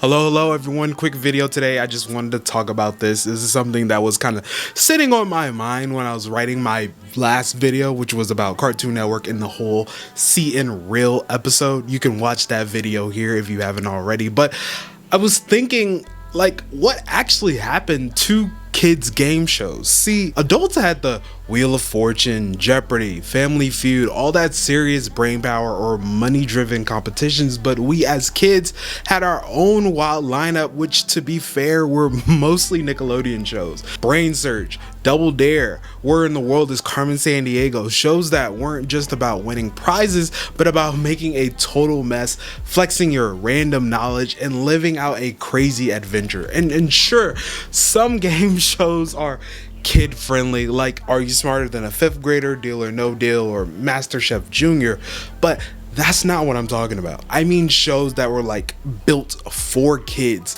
Hello everyone, quick video today. I just wanted to talk about this. This is something that was kind of sitting on my mind when I was writing my last video, which was about Cartoon Network and the whole See and Real episode. You can watch that video here if you haven't already, but I was thinking, like, what actually happened to kids game shows? See, adults had the Wheel of Fortune, Jeopardy, Family Feud, all that serious brain power or money driven competitions, but we as kids had our own wild lineup, which to be fair were mostly Nickelodeon shows. BrainSurge, Double Dare, Where in the World is Carmen San Diego, shows that weren't just about winning prizes but about making a total mess, flexing your random knowledge, and living out a crazy adventure. And sure, some game shows are kid friendly, like Are You Smarter Than a Fifth Grader, Deal or No Deal, or MasterChef Junior, but that's not what I'm talking about. I mean shows that were like built for kids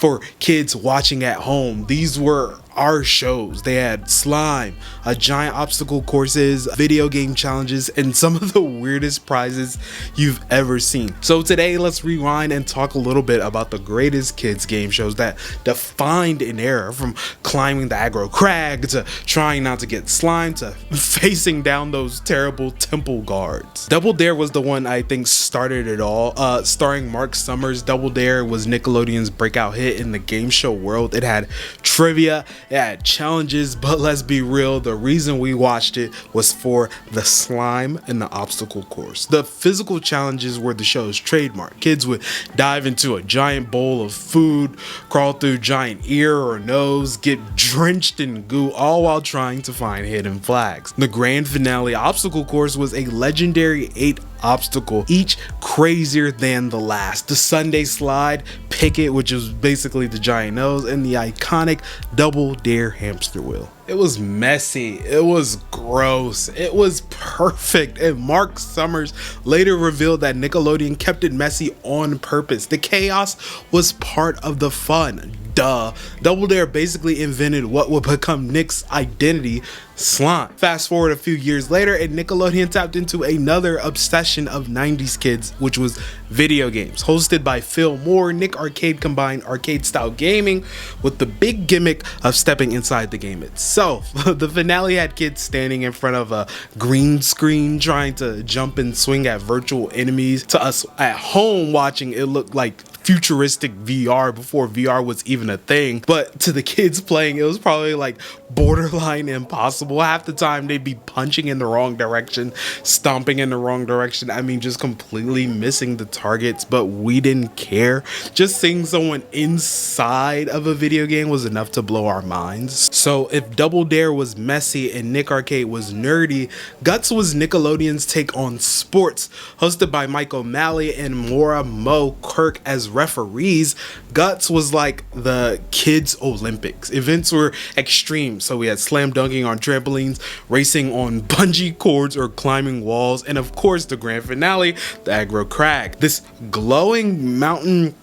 watching at home. These were our shows. They had slime, giant obstacle courses, video game challenges, and some of the weirdest prizes you've ever seen. So today, let's rewind and talk a little bit about the greatest kids game shows that defined an era, from climbing the Aggro Crag to trying not to get slimed to facing down those terrible temple guards. Double Dare was the one I think started it all. Starring Mark Summers, Double Dare was Nickelodeon's breakout hit in the game show world. It had trivia, it had challenges, but let's be real, the reason we watched it was for the slime and the obstacle course. The physical challenges were the show's trademark. Kids would dive into a giant bowl of food, crawl through giant ear or nose, get drenched in goo, all while trying to find hidden flags. The grand finale obstacle course was a legendary 8 obstacle, each crazier than the last. The Sunday slide, Picket, which is basically the giant nose, and the iconic Double Dare hamster wheel. It was messy, it was gross, it was perfect, and Mark Summers later revealed that Nickelodeon kept it messy on purpose. The chaos was part of the fun. Duh. Double Dare basically invented what would become Nick's identity, slime. Fast forward a few years later, and Nickelodeon tapped into another obsession of 90s kids, which was video games. Hosted by Phil Moore, Nick Arcade combined arcade style gaming with the big gimmick of stepping inside the game itself. The finale had kids standing in front of a green screen trying to jump and swing at virtual enemies. To us at home watching, it looked like futuristic VR before VR was even a thing, but to the kids playing, it was probably like borderline impossible. Half the time they'd be punching in the wrong direction, stomping in the wrong direction. I mean, just completely missing the targets, but we didn't care. Just seeing someone inside of a video game was enough to blow our minds. So if Double Dare was messy and Nick Arcade was nerdy, Guts was Nickelodeon's take on sports. Hosted by Mike O'Malley and Maura Mo Kirk as referees, Guts was like the kids' Olympics. Events were extreme, so we had slam dunking on trampolines, racing on bungee cords or climbing walls, and of course the grand finale, the Aggro Crag. This glowing mountain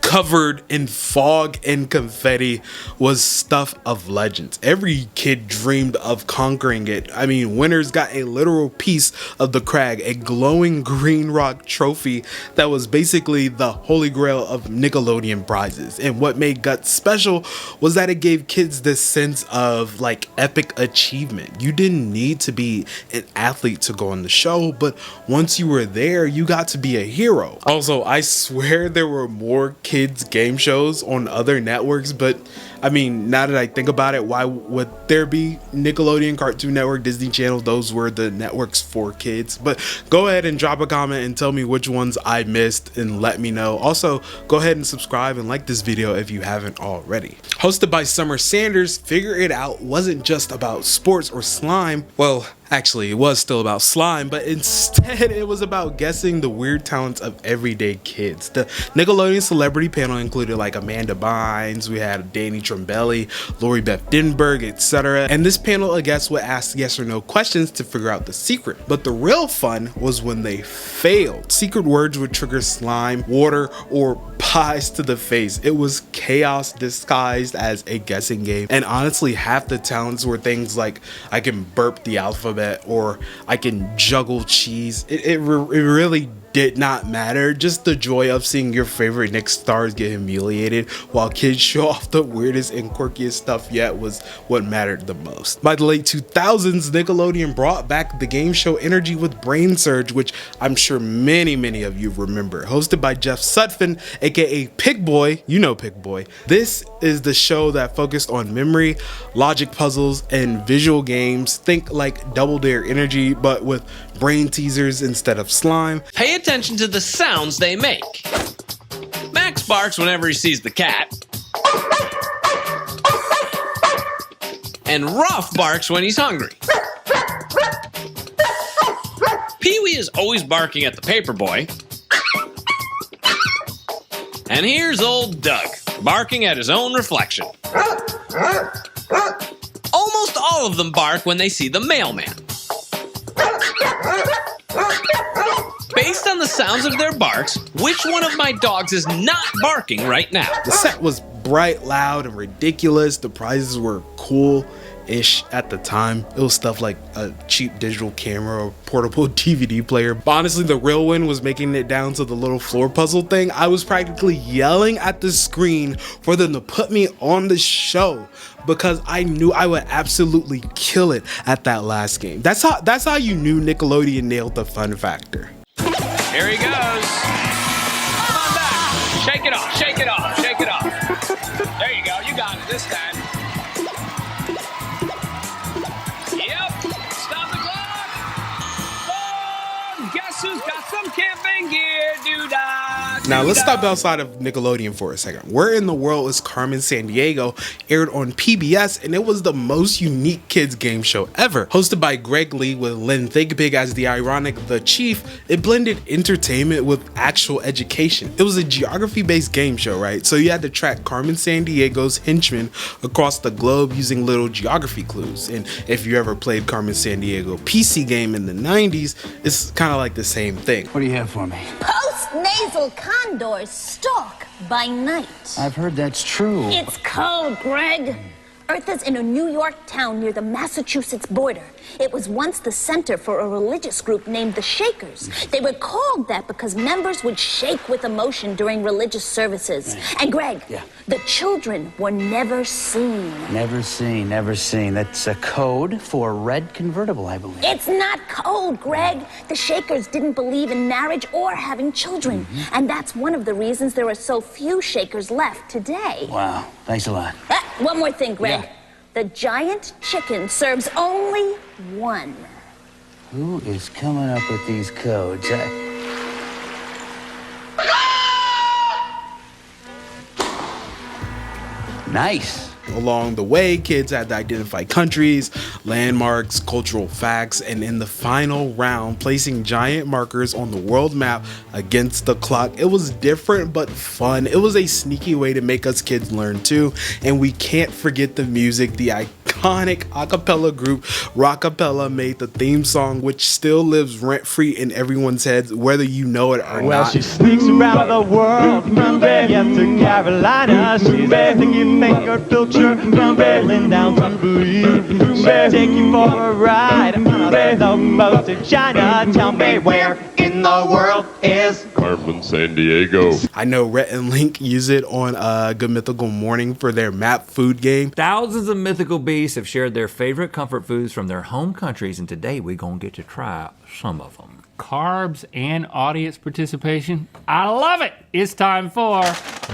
covered in fog and confetti was stuff of legends. Every kid dreamed of conquering it. I mean, winners got a literal piece of the crag, a glowing green rock trophy that was basically the holy grail of Nickelodeon prizes. And what made Guts special was that it gave kids this sense of like epic achievement. You didn't need to be an athlete to go on the show, but once you were there, you got to be a hero. Also, I swear there were more kids game shows on other networks, but I mean, now that I think about it, why would there be? Nickelodeon, Cartoon Network, Disney Channel, those were the networks for kids. But go ahead and drop a comment and tell me which ones I missed and let me know. Also, go ahead and subscribe and like this video if you haven't already. Hosted by Summer Sanders, Figure It Out wasn't just about sports or slime. Well, actually, it was still about slime, but instead it was about guessing the weird talents of everyday kids. The Nickelodeon celebrity panel included like Amanda Bynes, we had Danny Trombelli, Lori Beth Denberg, etc. And this panel of guests would ask yes or no questions to figure out the secret. But the real fun was when they failed. Secret words would trigger slime, water, or pies to the face. It was chaos disguised as a guessing game. And honestly, half the talents were things like I can burp the alphabet or I can juggle cheese. It really did not matter. Just the joy of seeing your favorite Nick stars get humiliated while kids show off the weirdest and quirkiest stuff yet was what mattered the most. By the late 2000s, Nickelodeon brought back the game show energy with BrainSurge, which I'm sure many of you remember. Hosted by Jeff Sutphin, aka Pig Boy, you know Pig Boy. This is the show that focused on memory, logic puzzles, and visual games. Think like Double Dare energy, but with brain teasers instead of slime. Pay attention to the sounds they make. Max barks whenever he sees the cat. And Ruff barks when he's hungry. Pee-wee is always barking at the paperboy. And here's old Doug, barking at his own reflection. Almost all of them bark when they see the mailman. Based on the sounds of their barks, which one of my dogs is not barking right now? The set was bright, loud, and ridiculous. The prizes were cool-ish at the time. It was stuff like a cheap digital camera or portable DVD player. But honestly, the real win was making it down to the little floor puzzle thing. I was practically yelling at the screen for them to put me on the show because I knew I would absolutely kill it at that last game. That's how you knew Nickelodeon nailed the fun factor. Here he goes. Come on back. Shake it off, shake it off, shake it off. There you go, you got it this time. Yep, stop the clock. Oh, guess who's got some camping gear, doo-dah. Now let's stop outside of Nickelodeon for a second. Where in the World is Carmen San Diego aired on PBS, and it was the most unique kids game show ever. Hosted by Greg Lee with Lynn Thigpen as the ironic The Chief, it blended entertainment with actual education. It was a geography-based game show, right? So you had to track Carmen San Diego's henchmen across the globe using little geography clues. And if you ever played Carmen San Diego PC game in the 90s, it's kind of like the same thing. What do you have for me? Post-nasal condors stalk by night. I've heard that's true. It's cold, Greg. Earth is in a New York town near the Massachusetts border. It was once the center for a religious group named the Shakers. They were called that because members would shake with emotion during religious services. Right. And Greg, Yeah. the children were never seen. Never seen, never seen. That's a code for a red convertible, I believe. It's not cold, Greg. The Shakers didn't believe in marriage or having children. And that's one of the reasons there are so few Shakers left today. Wow, thanks a lot. One more thing, Greg. Yeah. The giant chicken serves only one. Who is coming up with these codes? Nice. Along the way, kids had to identify countries, landmarks, cultural facts, and in the final round, placing giant markers on the world map against the clock. It was different but fun. It was a sneaky way to make us kids learn too. And we can't forget the music. The iconic a cappella group Rockapella made the theme song, which still lives rent-free in everyone's heads, whether you know it or Well, not. she sneaks around the world from Vegas to Carolina. She's everything you think her future from Berlin down to Believe. She'll take you for a ride from the most to China. Tell me where in the world is Carmen San Diego. I know Rhett and Link use it on Good Mythical Morning for their map food game. Thousands of mythical beasts have shared their favorite comfort foods from their home countries, and today we're gonna get to try some of them. Carbs and audience participation. I love it. It's time for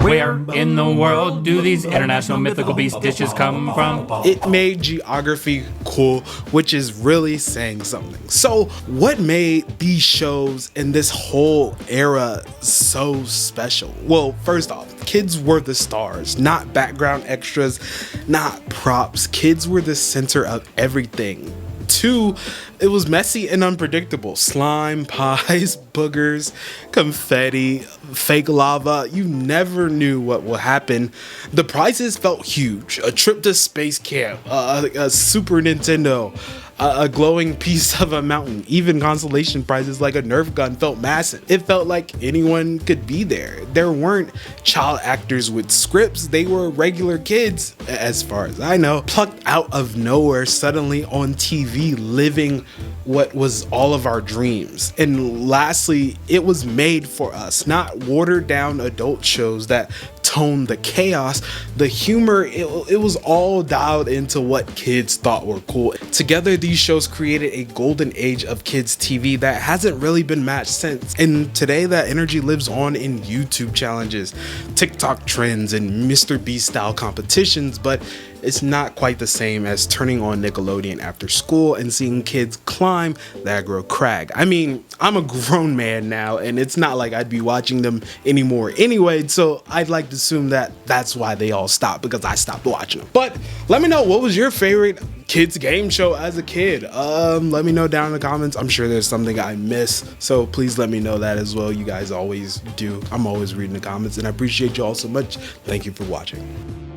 Where in the World Do These International Mythical Beast Dishes Come From? It made geography cool, which is really saying something. So what made these shows and this whole era so special? Well, first off, kids were the stars, not background extras, not props. Kids were the center of everything. Two, it was messy and unpredictable. Slime, pies, boogers, confetti, fake lava. You never knew what would happen. The prizes felt huge. A trip to space camp, a Super Nintendo, a glowing piece of a mountain. Even consolation prizes like a Nerf gun felt massive. It felt like anyone could be there. There weren't child actors with scripts. They were regular kids, as far as I know, plucked out of nowhere, suddenly on TV, living what was all of our dreams. And lastly, it was made for us, not watered down adult shows that tone the chaos, the humor. It was all dialed into what kids thought were cool. Together, these shows created a golden age of kids TV that hasn't really been matched since. And today, that energy lives on in YouTube challenges, TikTok trends, and Mr. Beast style competitions, but it's not quite the same as turning on Nickelodeon after school and seeing kids climb the Aggro Crag. I mean, I'm a grown man now, and it's not like I'd be watching them anymore anyway, so I'd like to assume that that's why they all stopped, because I stopped watching them. But let me know, what was your favorite kids game show as a kid? Let me know down in the comments. I'm sure there's something I miss, so please let me know that as well. You guys always do. I'm always reading the comments, and I appreciate you all so much. Thank you for watching.